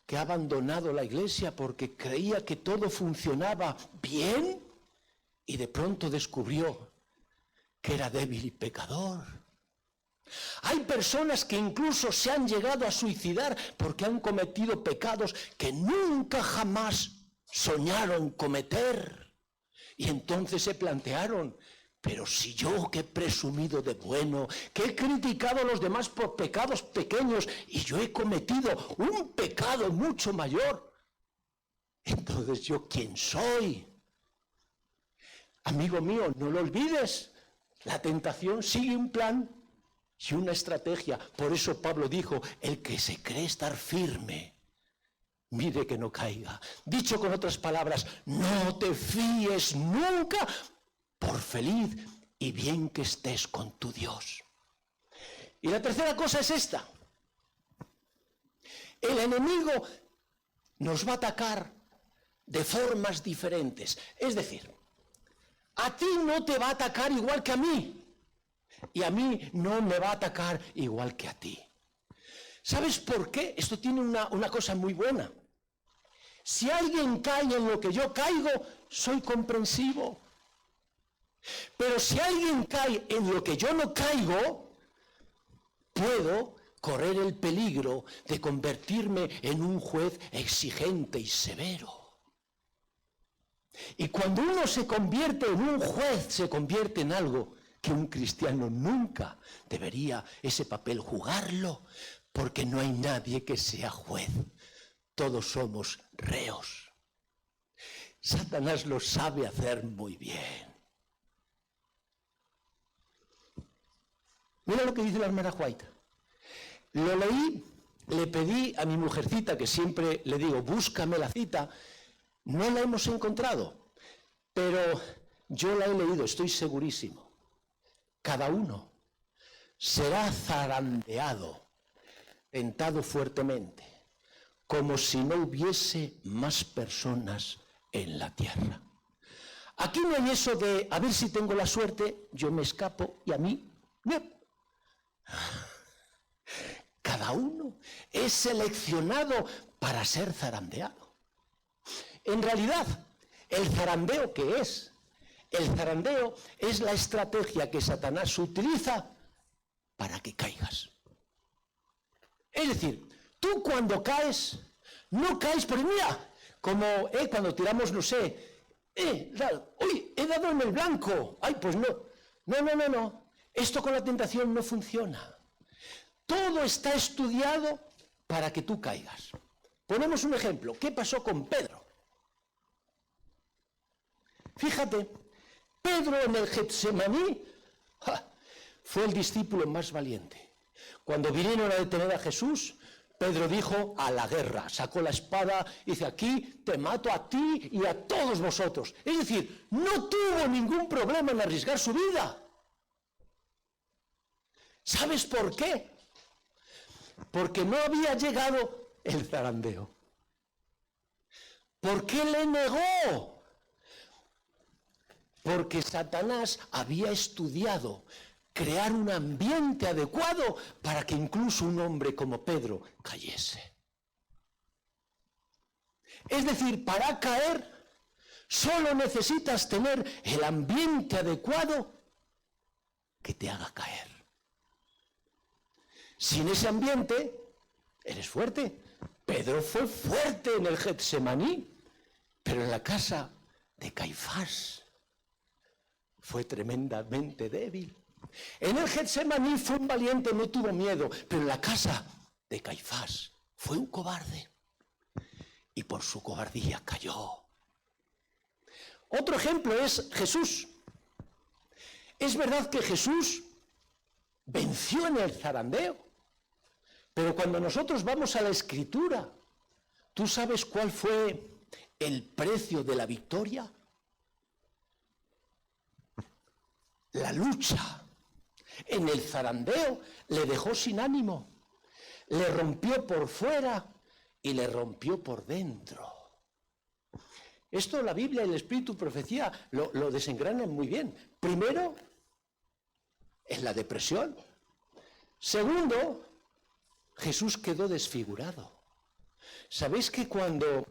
que ha abandonado la iglesia porque creía que todo funcionaba bien y de pronto descubrió que era débil y pecador? Hay personas que incluso se han llegado a suicidar porque han cometido pecados que nunca jamás soñaron cometer. Y entonces se plantearon, pero si yo que he presumido de bueno, que he criticado a los demás por pecados pequeños y yo he cometido un pecado mucho mayor, entonces ¿yo quién soy? Amigo mío, no lo olvides, la tentación sigue un plan y una estrategia. Por eso Pablo dijo, el que se cree estar firme, mire que no caiga. Dicho con otras palabras, no te fíes nunca, por feliz y bien que estés con tu Dios. Y la tercera cosa es esta. El enemigo nos va a atacar de formas diferentes. Es decir, a ti no te va a atacar igual que a mí. Y a mí no me va a atacar igual que a ti. ¿Sabes por qué? Esto tiene una cosa muy buena. Si alguien cae en lo que yo caigo, soy comprensivo. Pero si alguien cae en lo que yo no caigo, puedo correr el peligro de convertirme en un juez exigente y severo. Y cuando uno se convierte en un juez, se convierte en algo que un cristiano nunca debería ese papel jugarlo, porque no hay nadie que sea juez. Todos somos reos. Satanás lo sabe hacer muy bien. Mira lo que dice la hermana White. Lo leí, le pedí a mi mujercita, que siempre le digo, búscame la cita. No la hemos encontrado, pero yo la he leído, estoy segurísimo. Cada uno será zarandeado, tentado fuertemente, como si no hubiese más personas en la tierra. Aquí no hay eso de, a ver si tengo la suerte, yo me escapo y a mí, no. Cada uno es seleccionado para ser zarandeado. En realidad, ¿el zarandeo qué es? El zarandeo es la estrategia que Satanás utiliza para que caigas. Es decir, tú cuando caes, no caes por mira, como cuando tiramos, no sé, uy, he dado en el blanco, ay, pues no. No. Esto con la tentación no funciona. Todo está estudiado para que tú caigas. Ponemos un ejemplo. ¿Qué pasó con Pedro? Fíjate, Pedro en el Getsemaní fue el discípulo más valiente. Cuando vinieron a detener a Jesús, Pedro dijo, a la guerra, sacó la espada y dice, aquí te mato a ti y a todos vosotros. Es decir, no tuvo ningún problema en arriesgar su vida. ¿Sabes por qué? Porque no había llegado el zarandeo. ¿Por qué le negó? Porque Satanás había estudiado crear un ambiente adecuado para que incluso un hombre como Pedro cayese. Es decir, para caer solo necesitas tener el ambiente adecuado que te haga caer. Sin ese ambiente, eres fuerte. Pedro fue fuerte en el Getsemaní, pero en la casa de Caifás fue tremendamente débil. En el Getsemaní fue un valiente, no tuvo miedo, pero en la casa de Caifás fue un cobarde y por su cobardía cayó. Otro ejemplo es Jesús. Es verdad que Jesús venció en el zarandeo, pero cuando nosotros vamos a la Escritura, ¿tú sabes cuál fue el precio de la victoria? La lucha. En el zarandeo le dejó sin ánimo, le rompió por fuera y le rompió por dentro. Esto la Biblia y el Espíritu Profecía lo desengranan muy bien. Primero, en la depresión. Segundo, Jesús quedó desfigurado. ¿Sabéis que cuando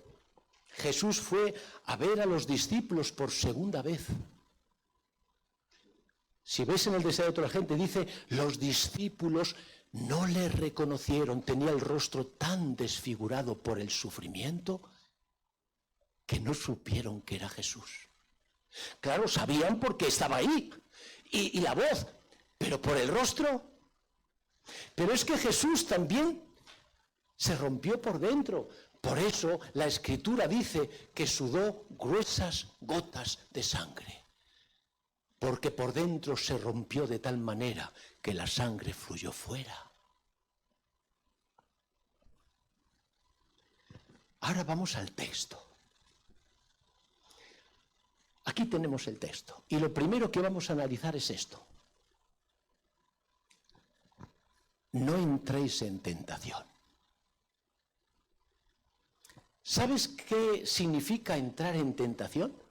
Jesús fue a ver a los discípulos por segunda vez, si ves en el deseo de otra gente, dice, los discípulos no le reconocieron, tenía el rostro tan desfigurado por el sufrimiento que no supieron que era Jesús. Claro, sabían porque estaba ahí, y la voz, pero por el rostro. Pero es que Jesús también se rompió por dentro. Por eso la Escritura dice que sudó gruesas gotas de sangre. Porque por dentro se rompió de tal manera que la sangre fluyó fuera. Ahora vamos al texto. Aquí tenemos el texto. Y lo primero que vamos a analizar es esto. No entréis en tentación. ¿Sabes qué significa entrar en tentación?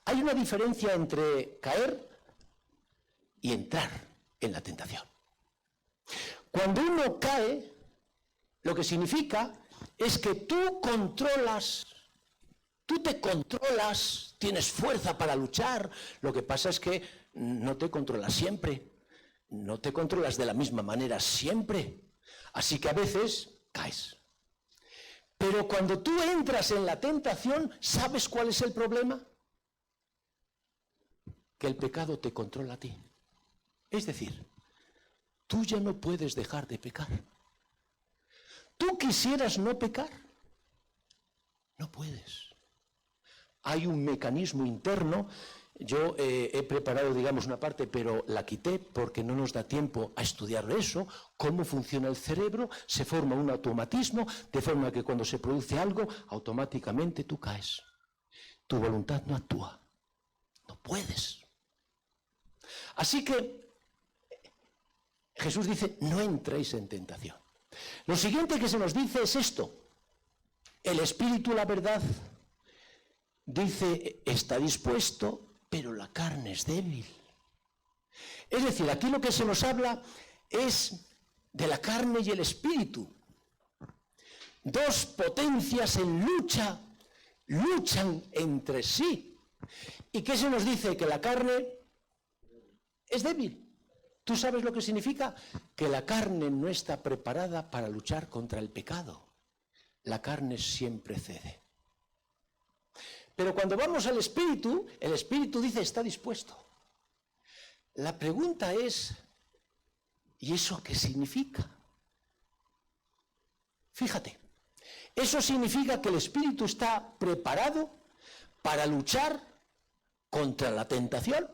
Hay una diferencia entre caer y entrar en la tentación. Cuando uno cae, lo que significa es que tú te controlas, tienes fuerza para luchar. Lo que pasa es que no te controlas siempre, no te controlas de la misma manera siempre. Así que a veces caes. Pero cuando tú entras en la tentación, ¿sabes cuál es el problema? Que el pecado te controla a ti. Es decir, tú ya no puedes dejar de pecar. Tú quisieras no pecar, no puedes. Hay un mecanismo interno. Yo he preparado, digamos, una parte, pero la quité porque no nos da tiempo a estudiar eso, cómo funciona el cerebro. Se forma un automatismo, de forma que cuando se produce algo, automáticamente tú caes. Tu voluntad no actúa. No puedes. Así que Jesús dice, no entréis en tentación. Lo siguiente que se nos dice es esto. El Espíritu, la verdad, dice, está dispuesto, pero la carne es débil. Es decir, aquí lo que se nos habla es de la carne y el Espíritu. Dos potencias en lucha, luchan entre sí. ¿Y qué se nos dice? Que la carne es débil. ¿Tú sabes lo que significa? Que la carne no está preparada para luchar contra el pecado. La carne siempre cede. Pero cuando vamos al Espíritu, el Espíritu dice está dispuesto. La pregunta es, ¿y eso qué significa? Fíjate, eso significa que el Espíritu está preparado para luchar contra la tentación.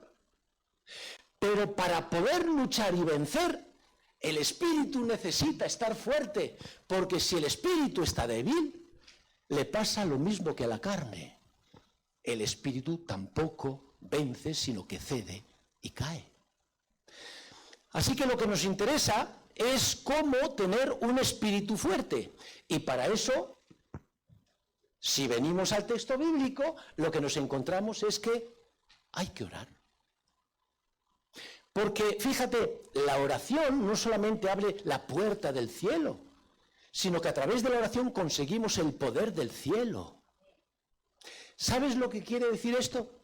Pero para poder luchar y vencer, el Espíritu necesita estar fuerte, porque si el Espíritu está débil, le pasa lo mismo que a la carne. El Espíritu tampoco vence, sino que cede y cae. Así que lo que nos interesa es cómo tener un espíritu fuerte. Y para eso, si venimos al texto bíblico, lo que nos encontramos es que hay que orar. Porque, fíjate, la oración no solamente abre la puerta del cielo, sino que a través de la oración conseguimos el poder del cielo. ¿Sabes lo que quiere decir esto?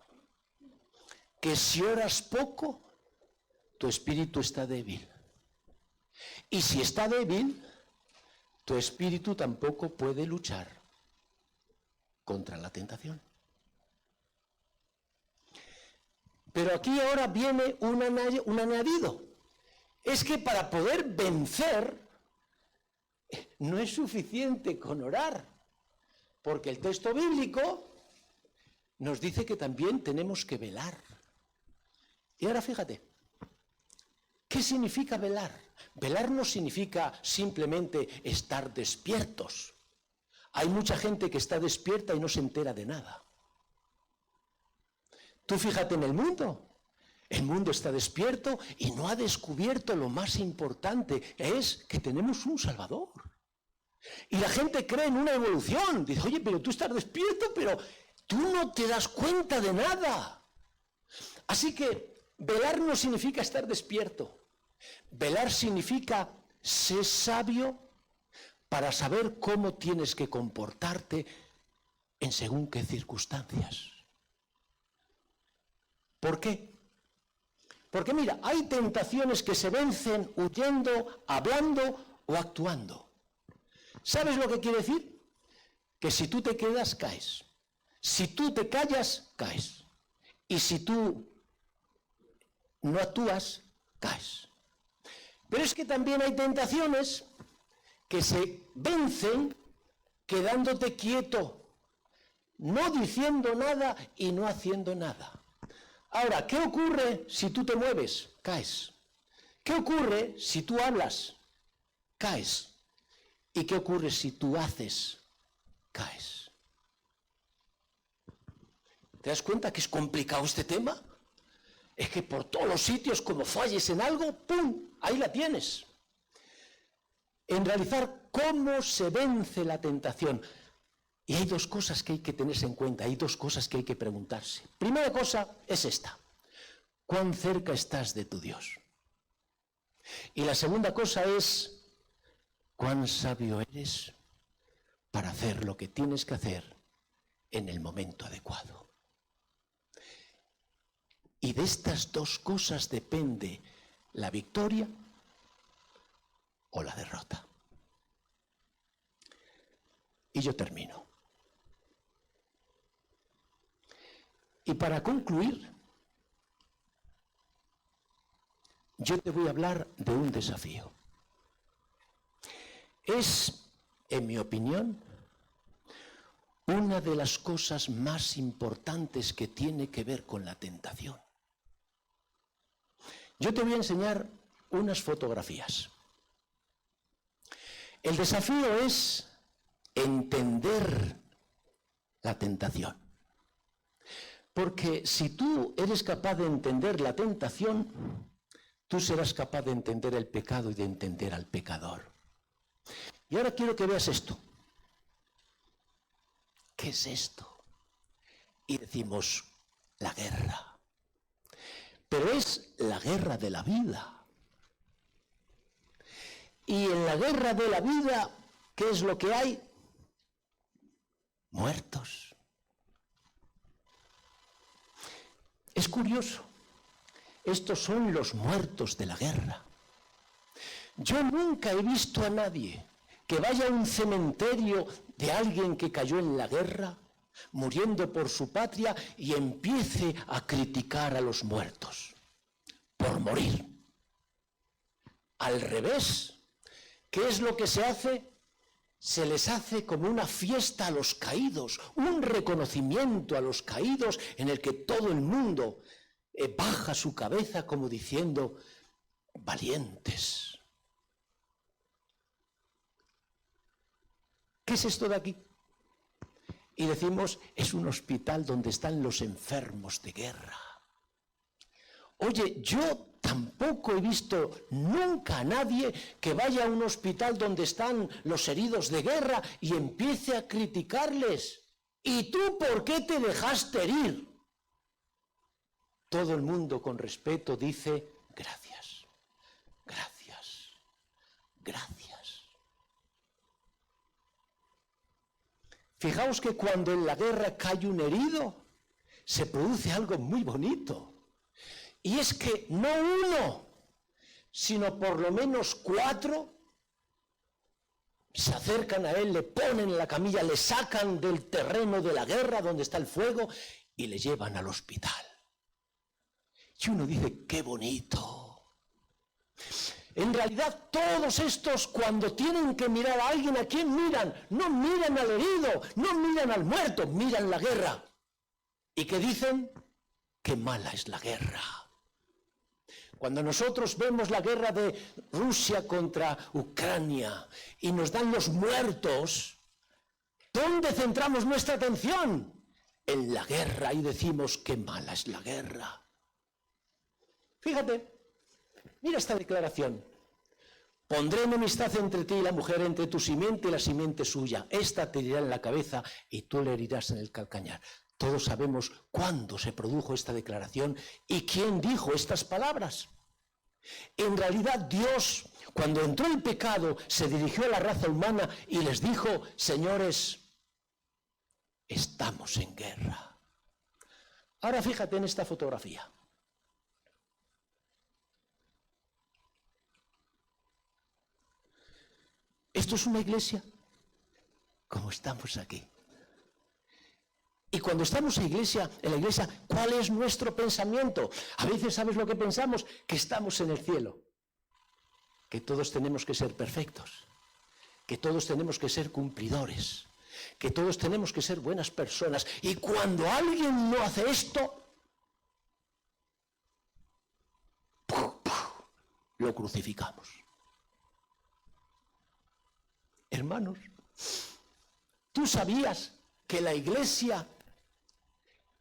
Que si oras poco, tu espíritu está débil. Y si está débil, tu espíritu tampoco puede luchar contra la tentación. Pero aquí ahora viene un añadido. Es que para poder vencer no es suficiente con orar, porque el texto bíblico nos dice que también tenemos que velar. Y ahora fíjate, ¿qué significa velar? Velar no significa simplemente estar despiertos. Hay mucha gente que está despierta y no se entera de nada. Tú fíjate en el mundo. El mundo está despierto y no ha descubierto lo más importante, es que tenemos un Salvador. Y la gente cree en una evolución. Dice, oye, pero tú estás despierto, pero tú no te das cuenta de nada. Así que velar no significa estar despierto. Velar significa ser sabio para saber cómo tienes que comportarte en según qué circunstancias. ¿Por qué? Porque mira, hay tentaciones que se vencen huyendo, hablando o actuando. ¿Sabes lo que quiere decir? Que si tú te quedas, caes. Si tú te callas, caes. Y si tú no actúas, caes. Pero es que también hay tentaciones que se vencen quedándote quieto, no diciendo nada y no haciendo nada. Ahora, ¿qué ocurre si tú te mueves? Caes. ¿Qué ocurre si tú hablas? Caes. ¿Y qué ocurre si tú haces? Caes. ¿Te das cuenta que es complicado este tema? Es que por todos los sitios, como falles en algo, ¡pum!, ahí la tienes. En realizar cómo se vence la tentación. Y hay dos cosas que hay que tenerse en cuenta, hay dos cosas que hay que preguntarse. Primera cosa es esta: ¿cuán cerca estás de tu Dios? Y la segunda cosa es: ¿cuán sabio eres para hacer lo que tienes que hacer en el momento adecuado? Y de estas dos cosas depende la victoria o la derrota. Y yo termino. Y para concluir, yo te voy a hablar de un desafío. Es, en mi opinión, una de las cosas más importantes que tiene que ver con la tentación. Yo te voy a enseñar unas fotografías. El desafío es entender la tentación. Porque si tú eres capaz de entender la tentación, tú serás capaz de entender el pecado y de entender al pecador. Y ahora quiero que veas esto. ¿Qué es esto? Y decimos, la guerra. Pero es la guerra de la vida. Y en la guerra de la vida, ¿qué es lo que hay? Muertos. Es curioso. Estos son los muertos de la guerra. Yo nunca he visto a nadie que vaya a un cementerio de alguien que cayó en la guerra, muriendo por su patria, y empiece a criticar a los muertos por morir. Al revés, ¿qué es lo que se hace? Se les hace como una fiesta a los caídos, un reconocimiento a los caídos en el que todo el mundo baja su cabeza como diciendo, valientes. ¿Qué es esto de aquí? Y decimos, es un hospital donde están los enfermos de guerra. Oye, yo tampoco he visto nunca a nadie que vaya a un hospital donde están los heridos de guerra y empiece a criticarles. ¿Y tú por qué te dejaste herir? Todo el mundo con respeto dice, gracias, gracias, gracias. Fijaos que cuando en la guerra cae un herido, se produce algo muy bonito. Y es que no uno, sino por lo menos 4 se acercan a él, le ponen en la camilla, le sacan del terreno de la guerra donde está el fuego y le llevan al hospital. Y uno dice, ¡qué bonito! En realidad, todos estos, cuando tienen que mirar a alguien, ¿a quién miran? No miran al herido, no miran al muerto, miran la guerra. ¿Y qué dicen? ¡Qué mala es la guerra! Cuando nosotros vemos la guerra de Rusia contra Ucrania y nos dan los muertos, ¿dónde centramos nuestra atención? En la guerra, y decimos, ¡qué mala es la guerra! Fíjate, mira esta declaración. Pondré enemistad entre ti y la mujer, entre tu simiente y la simiente suya. Esta te herirá en la cabeza y tú le herirás en el calcañar. Todos sabemos cuándo se produjo esta declaración y quién dijo estas palabras. En realidad Dios, cuando entró el pecado, se dirigió a la raza humana y les dijo, señores, estamos en guerra. Ahora fíjate en esta fotografía. Esto es una iglesia, como estamos aquí. Y cuando estamos en la iglesia, ¿cuál es nuestro pensamiento? A veces, ¿sabes lo que pensamos? Que estamos en el cielo, que todos tenemos que ser perfectos, que todos tenemos que ser cumplidores, que todos tenemos que ser buenas personas. Y cuando alguien no hace esto, lo crucificamos. Hermanos, ¿tú sabías que la iglesia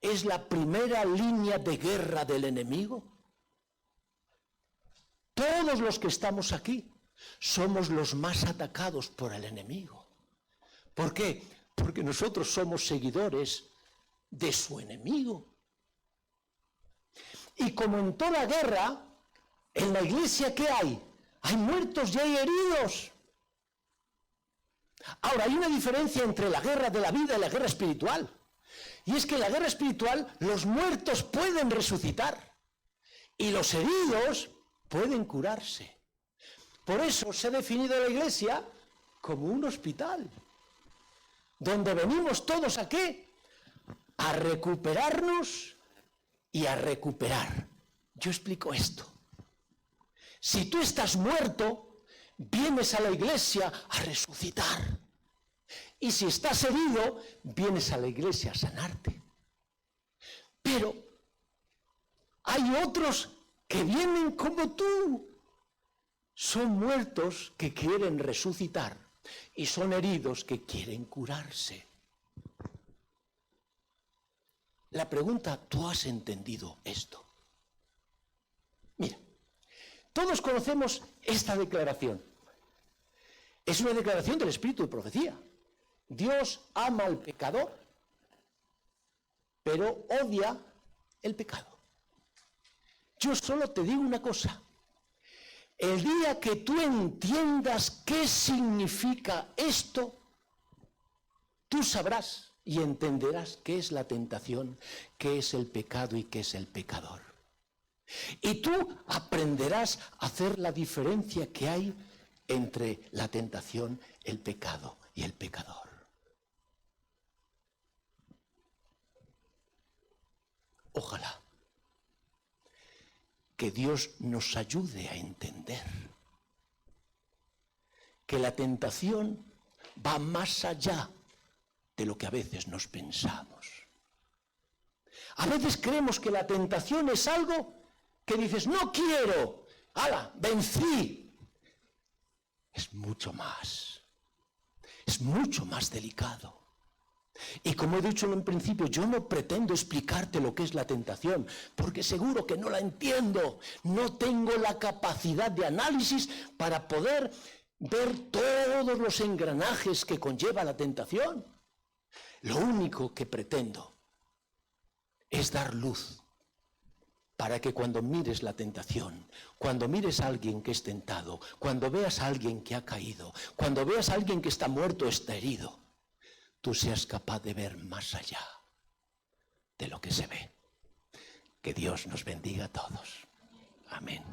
es la primera línea de guerra del enemigo? Todos los que estamos aquí somos los más atacados por el enemigo. ¿Por qué? Porque nosotros somos seguidores de su enemigo. Y como en toda guerra, en la iglesia, ¿qué hay? Hay muertos y hay heridos. Ahora, hay una diferencia entre la guerra de la vida y la guerra espiritual. Y es que en la guerra espiritual los muertos pueden resucitar y los heridos pueden curarse. Por eso se ha definido la iglesia como un hospital, donde venimos todos ¿a qué? A recuperarnos y a recuperar. Yo explico esto. Si tú estás muerto, vienes a la iglesia a resucitar. Y si estás herido, vienes a la iglesia a sanarte. Pero hay otros que vienen como tú. Son muertos que quieren resucitar y son heridos que quieren curarse. La pregunta, ¿tú has entendido esto? Mira, todos conocemos esta declaración. Es una declaración del Espíritu de profecía. Dios ama al pecador, pero odia el pecado. Yo solo te digo una cosa. El día que tú entiendas qué significa esto, tú sabrás y entenderás qué es la tentación, qué es el pecado y qué es el pecador. Y tú aprenderás a hacer la diferencia que hay entre la tentación, el pecado y el pecador. Ojalá que Dios nos ayude a entender que la tentación va más allá de lo que a veces nos pensamos. A veces creemos que la tentación es algo que dices, no quiero, ¡hala, vencí! Es mucho más delicado. Y como he dicho en un principio, yo no pretendo explicarte lo que es la tentación, porque seguro que no la entiendo. No tengo la capacidad de análisis para poder ver todos los engranajes que conlleva la tentación. Lo único que pretendo es dar luz para que cuando mires la tentación, cuando mires a alguien que es tentado, cuando veas a alguien que ha caído, cuando veas a alguien que está muerto o está herido, tú seas capaz de ver más allá de lo que se ve. Que Dios nos bendiga a todos. Amén.